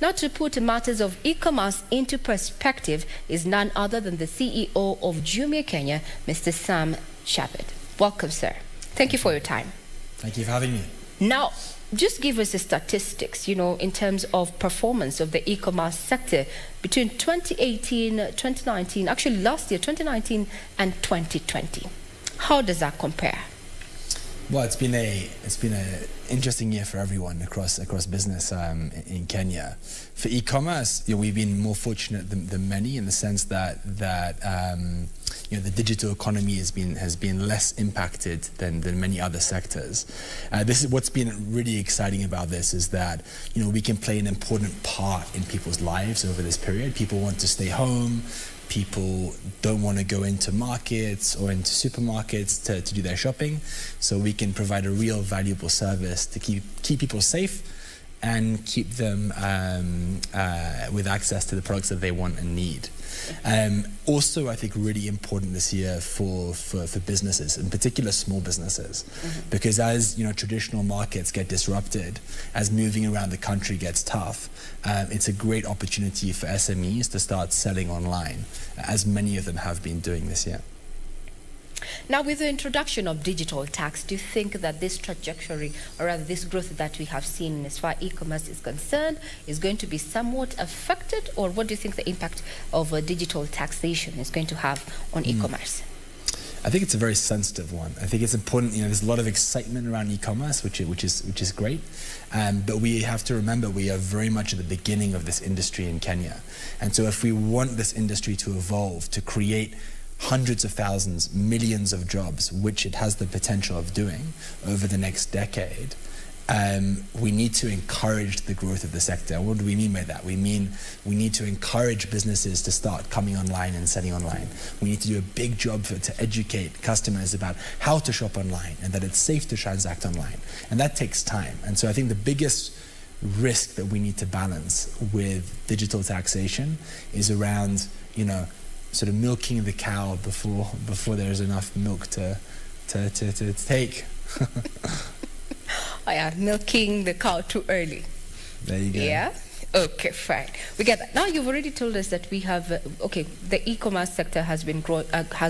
Now, to put matters of e-commerce into perspective is none other than the CEO of Jumia Kenya, Mr. Sam Chappatte. Welcome, sir. Thank you for your time. Thank you for having me. Now, just give us the statistics, in terms of performance of the e-commerce sector between 2018, 2019, actually last year, 2019 and 2020. How does that compare? Well, it's been a interesting year for everyone across business in Kenya. For e-commerce, we've been more fortunate than many in the sense that the digital economy has been less impacted than many other sectors. This is what's been really exciting about this is that we can play an important part in people's lives over this period. People want to stay home. People don't want to go into markets or into supermarkets to do their shopping, so we can provide a real valuable service to keep people safe and keep them with access to the products that they want and need. Also, I think really important this year for businesses, in particular small businesses, because as traditional markets get disrupted, as moving around the country gets tough, it's a great opportunity for SMEs to start selling online, as many of them have been doing this year. Now, with the introduction of digital tax, do you think that this trajectory, or rather this growth that we have seen as far as e-commerce is concerned, is going to be somewhat affected? Or what do you think the impact of digital taxation is going to have on e-commerce? I think it's a very sensitive one. I think it's important. There's a lot of excitement around e-commerce, which is great. But we have to remember we are very much at the beginning of this industry in Kenya. And so if we want this industry to evolve, to create hundreds of thousands, millions of jobs, which it has the potential of doing over the next decade, we need to encourage the growth of the sector. What do we mean by that? We mean we need to encourage businesses to start coming online and selling online. We need to do a big job to educate customers about how to shop online and that it's safe to transact online. And that takes time. And so I think the biggest risk that we need to balance with digital taxation is around, sort of milking the cow before there's enough milk to take. Oh yeah, milking the cow too early. There you go. Yeah? Okay, fine. We get that. Now, you've already told us that we have, the e-commerce sector has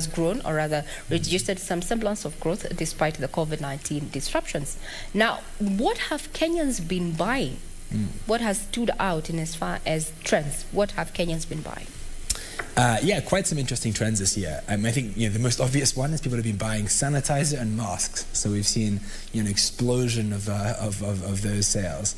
grown, or rather registered some semblance of growth despite the COVID-19 disruptions. Now, what have Kenyans been buying? What has stood out in as far as trends? What have Kenyans been buying? Yeah, quite some interesting trends this year. I think the most obvious one is people have been buying sanitizer and masks. So we've seen an explosion of those sales.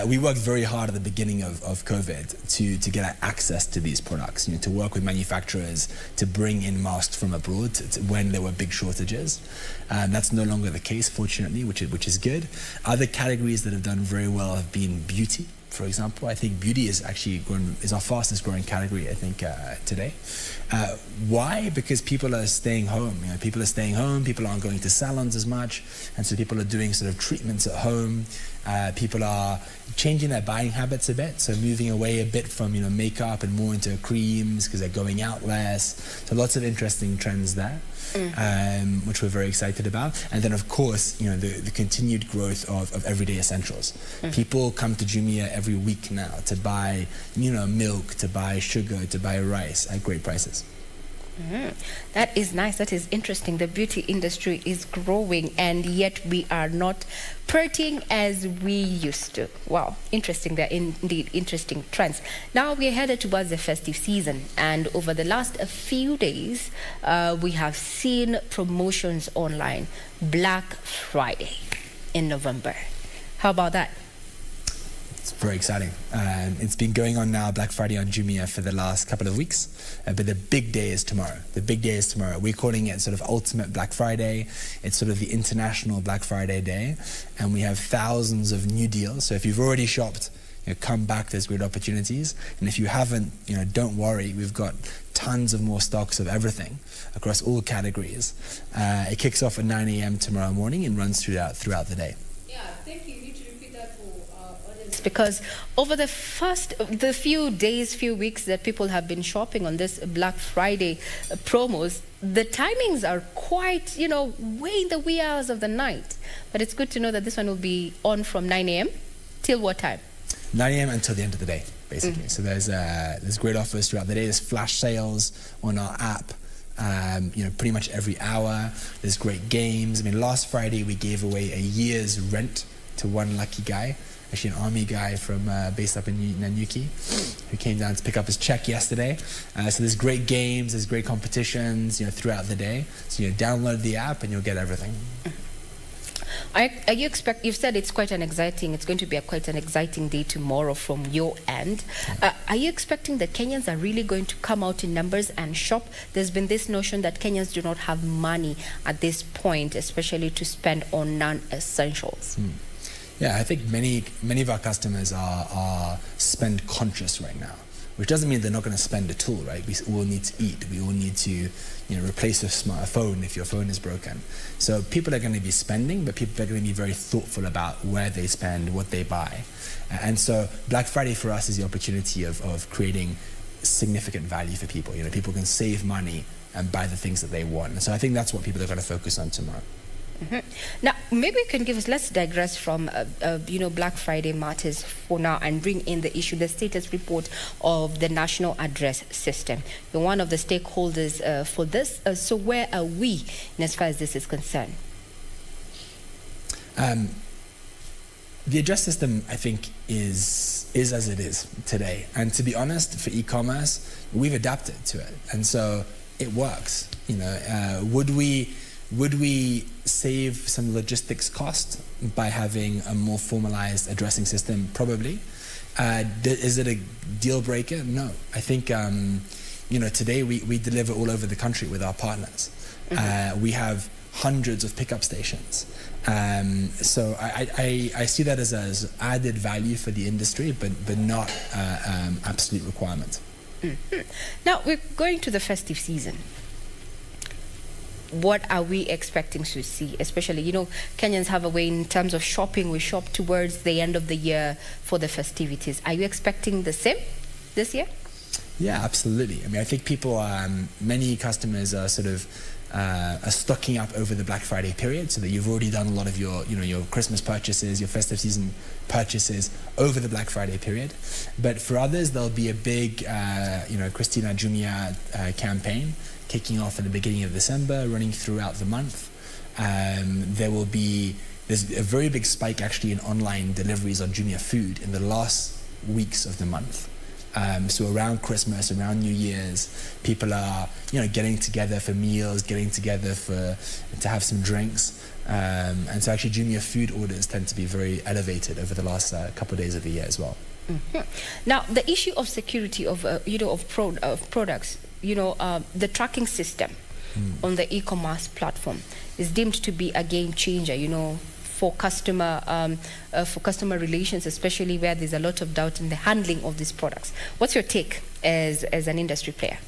We worked very hard at the beginning of COVID to get access to these products. To work with manufacturers to bring in masks from abroad when there were big shortages. That's no longer the case, fortunately, which is good. Other categories that have done very well have been beauty. For example, I think beauty is our fastest growing category, I think, today. Why? Because people are staying home. People are staying home. People aren't going to salons as much, and so people are doing sort of treatments at home. People are changing their buying habits a bit, so moving away a bit from makeup and more into creams because they're going out less. So lots of interesting trends there, which we're very excited about. And then, of course, the continued growth of everyday essentials. People come to Jumia every week now to buy, milk, to buy sugar, to buy rice at great prices. That is nice. That is interesting. The beauty industry is growing, and yet we are not partying as we used to. Wow, interesting. They're indeed interesting trends. Now we're headed towards the festive season, and over the last few days, we have seen promotions online. Black Friday in November. How about that? It's very exciting. It's been going on now, Black Friday on Jumia, for the last couple of weeks. But the big day is tomorrow. The big day is tomorrow. We're calling it sort of Ultimate Black Friday. It's sort of the International Black Friday day. And we have thousands of new deals. So if you've already shopped, come back, there's great opportunities. And if you haven't, don't worry. We've got tons of more stocks of everything across all categories. It kicks off at 9 a.m. tomorrow morning and runs throughout the day. Yeah, thank you. Because over the few days, few weeks that people have been shopping on this Black Friday promos, the timings are quite, way in the wee hours of the night. But it's good to know that this one will be on from 9 a.m. till what time? 9 a.m. until the end of the day, basically. So there's great offers throughout the day. There's flash sales on our app. Pretty much every hour. There's great games. I mean, last Friday we gave away a year's rent to one lucky guy, actually an army guy from based up in Nanyuki, who came down to pick up his check yesterday. So there's great games, there's great competitions, throughout the day. So download the app and you'll get everything. You've said it's going to be quite an exciting day tomorrow from your end. Are you expecting that Kenyans are really going to come out in numbers and shop? There's been this notion that Kenyans do not have money at this point, especially to spend on non-essentials. Yeah, I think many of our customers are spend conscious right now, which doesn't mean they're not going to spend at all, right? We all need to eat. We all need to, replace a smartphone if your phone is broken. So people are going to be spending, but people are going to be very thoughtful about where they spend, what they buy. And so Black Friday for us is the opportunity of creating significant value for people. People can save money and buy the things that they want. And so I think that's what people are going to focus on tomorrow. Now, maybe you can let's digress from, Black Friday matters for now and bring in the status report of the National Address System. You're one of the stakeholders for this. So where are we as far as this is concerned? The address system, I think, is as it is today. And to be honest, for e-commerce, we've adapted to it. And so it works. Would we save some logistics cost by having a more formalized addressing system? Probably. Is it a deal breaker? No. I think, today we deliver all over the country with our partners. We have hundreds of pickup stations. So I see that as added value for the industry, but not absolute requirement. Now, we're going to the festive season. What are we expecting to see? Especially, Kenyans have a way in terms of shopping. We shop towards the end of the year for the festivities. Are you expecting the same this year? Yeah, absolutely. I mean, I think many customers are sort of are stocking up over the Black Friday period, so that you've already done a lot of your Christmas purchases, your festive season purchases over the Black Friday period. But for others, there'll be a big, Christina Jumia campaign kicking off at the beginning of December, running throughout the month. There's a very big spike actually in online deliveries on Jumia food in the last weeks of the month. So around Christmas, around New Year's, people are getting together for meals, getting together to have some drinks, and so actually Jumia food orders tend to be very elevated over the last couple of days of the year as well. Now, the issue of security of products, the tracking system on the e-commerce platform is deemed to be a game changer, for customer relations, especially where there's a lot of doubt in the handling of these products. What's your take as an industry player?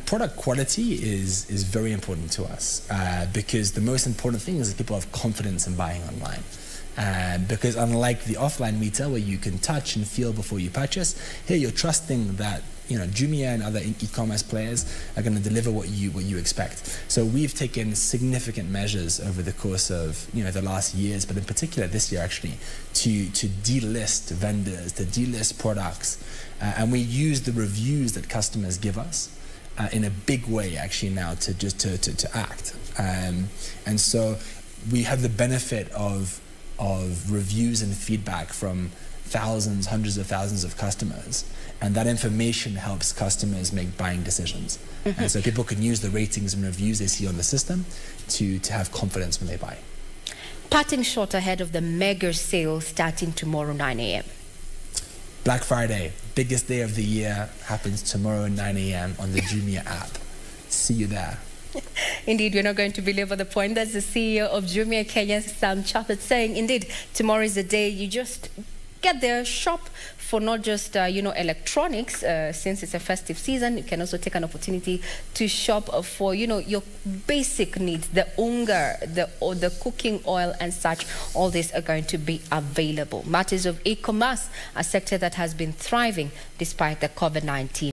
Product quality is very important to us because the most important thing is that people have confidence in buying online. Because unlike the offline retail where you can touch and feel before you purchase, here you're trusting that Jumia and other e-commerce players are going to deliver what you expect. So we've taken significant measures over the course of the last years, but in particular this year actually, to delist vendors, to delist products, and we use the reviews that customers give us in a big way actually now to act. And so we have the benefit of reviews and feedback from thousands, hundreds of thousands of customers, and that information helps customers make buying decisions. And so people can use the ratings and reviews they see on the system to have confidence when they buy. Parting shot ahead of the mega sale starting tomorrow 9 a.m. Black Friday, biggest day of the year, happens tomorrow 9 a.m. on the Jumia app. See you there. Indeed, we're not going to belabor the point. That's the CEO of Jumia Kenya, Chappatte, saying, indeed, tomorrow is the day you just get there, shop for not just, electronics, since it's a festive season. You can also take an opportunity to shop for, your basic needs, the unga, the cooking oil and such. All these are going to be available. Matters of e-commerce, a sector that has been thriving despite the COVID-19.